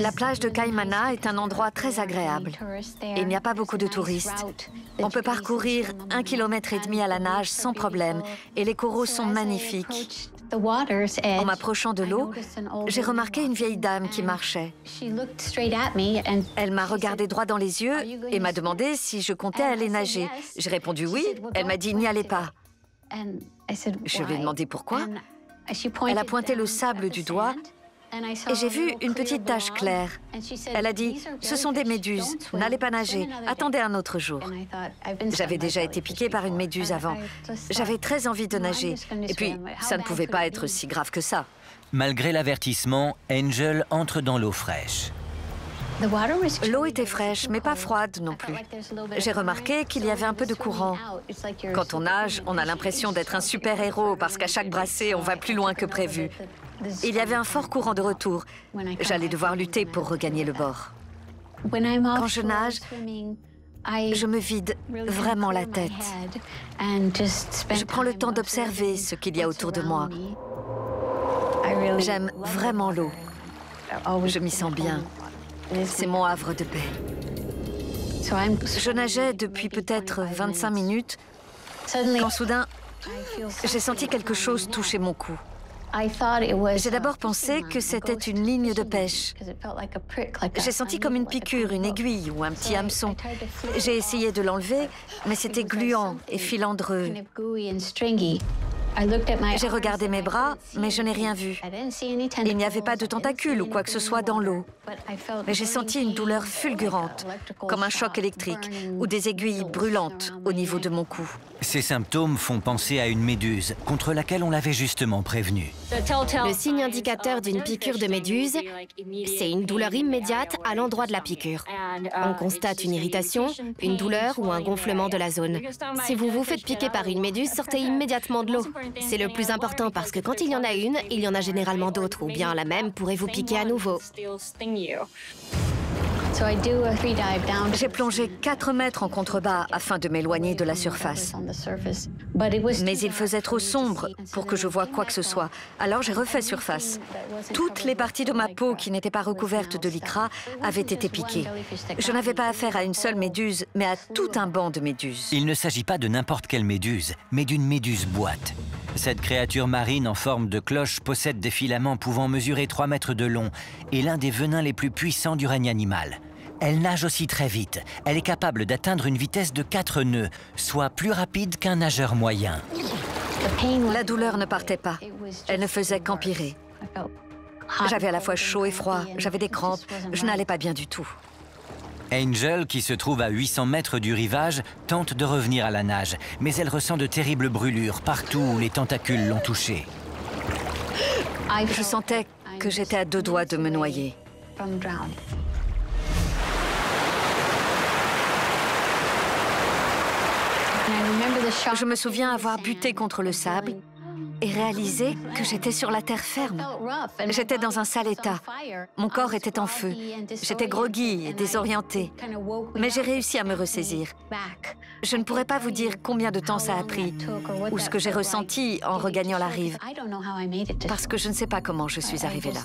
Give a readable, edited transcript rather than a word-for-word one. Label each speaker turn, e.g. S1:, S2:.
S1: La plage de Kaimana est un endroit très agréable. Il n'y a pas beaucoup de touristes. On peut parcourir 1,5 km à la nage sans problème et les coraux sont magnifiques. En m'approchant de l'eau, j'ai remarqué une vieille dame qui marchait. Elle m'a regardé droit dans les yeux et m'a demandé si je comptais aller nager. J'ai répondu oui. Elle m'a dit n'y allez pas. Je lui ai demandé pourquoi. Elle a pointé le sable du doigt et j'ai vu une petite tache claire. Elle a dit « Ce sont des méduses, n'allez pas nager, attendez un autre jour ». J'avais déjà été piquée par une méduse avant. J'avais très envie de nager. Et puis, ça ne pouvait pas être si grave que ça.
S2: Malgré l'avertissement, Angel entre dans l'eau fraîche.
S1: L'eau était fraîche, mais pas froide non plus. J'ai remarqué qu'il y avait un peu de courant. Quand on nage, on a l'impression d'être un super-héros parce qu'à chaque brassée, on va plus loin que prévu. Il y avait un fort courant de retour. J'allais devoir lutter pour regagner le bord. Quand je nage, je me vide vraiment la tête. Je prends le temps d'observer ce qu'il y a autour de moi. J'aime vraiment l'eau. Je m'y sens bien. C'est mon havre de paix. Je nageais depuis peut-être 25 minutes, quand soudain, j'ai senti quelque chose toucher mon cou. J'ai d'abord pensé que c'était une ligne de pêche. J'ai senti comme une piqûre, une aiguille ou un petit hameçon. J'ai essayé de l'enlever, mais c'était gluant et filandreux. J'ai regardé mes bras, mais je n'ai rien vu. Il n'y avait pas de tentacules ou quoi que ce soit dans l'eau. Mais j'ai senti une douleur fulgurante, comme un choc électrique ou des aiguilles brûlantes au niveau de mon cou.
S2: Ces symptômes font penser à une méduse, contre laquelle on l'avait justement prévenue.
S3: Le signe indicateur d'une piqûre de méduse, c'est une douleur immédiate à l'endroit de la piqûre. On constate une irritation, une douleur ou un gonflement de la zone. Si vous vous faites piquer par une méduse, sortez immédiatement de l'eau. C'est le plus important parce que quand il y en a une, il y en a généralement d'autres, ou bien la même pourrait vous piquer à nouveau.
S1: J'ai plongé 4 mètres en contrebas afin de m'éloigner de la surface. Mais il faisait trop sombre pour que je voie quoi que ce soit. Alors j'ai refait surface. Toutes les parties de ma peau qui n'étaient pas recouvertes de lycra avaient été piquées. Je n'avais pas affaire à une seule méduse, mais à tout un banc de méduses.
S2: Il ne s'agit pas de n'importe quelle méduse, mais d'une méduse boîte. Cette créature marine en forme de cloche possède des filaments pouvant mesurer 3 mètres de long et l'un des venins les plus puissants du règne animal. Elle nage aussi très vite. Elle est capable d'atteindre une vitesse de 4 nœuds, soit plus rapide qu'un nageur moyen.
S1: La douleur ne partait pas. Elle ne faisait qu'empirer. J'avais à la fois chaud et froid, j'avais des crampes, je n'allais pas bien du tout.
S2: Angel, qui se trouve à 800 mètres du rivage, tente de revenir à la nage, mais elle ressent de terribles brûlures partout où les tentacules l'ont touchée.
S1: Je sentais que j'étais à 2 doigts de me noyer. Je me souviens avoir buté contre le sable et réalisé que j'étais sur la terre ferme. J'étais dans un sale état. Mon corps était en feu. J'étais groggy et désorientée. Mais j'ai réussi à me ressaisir. Je ne pourrais pas vous dire combien de temps ça a pris ou ce que j'ai ressenti en regagnant la rive, parce que je ne sais pas comment je suis arrivée là.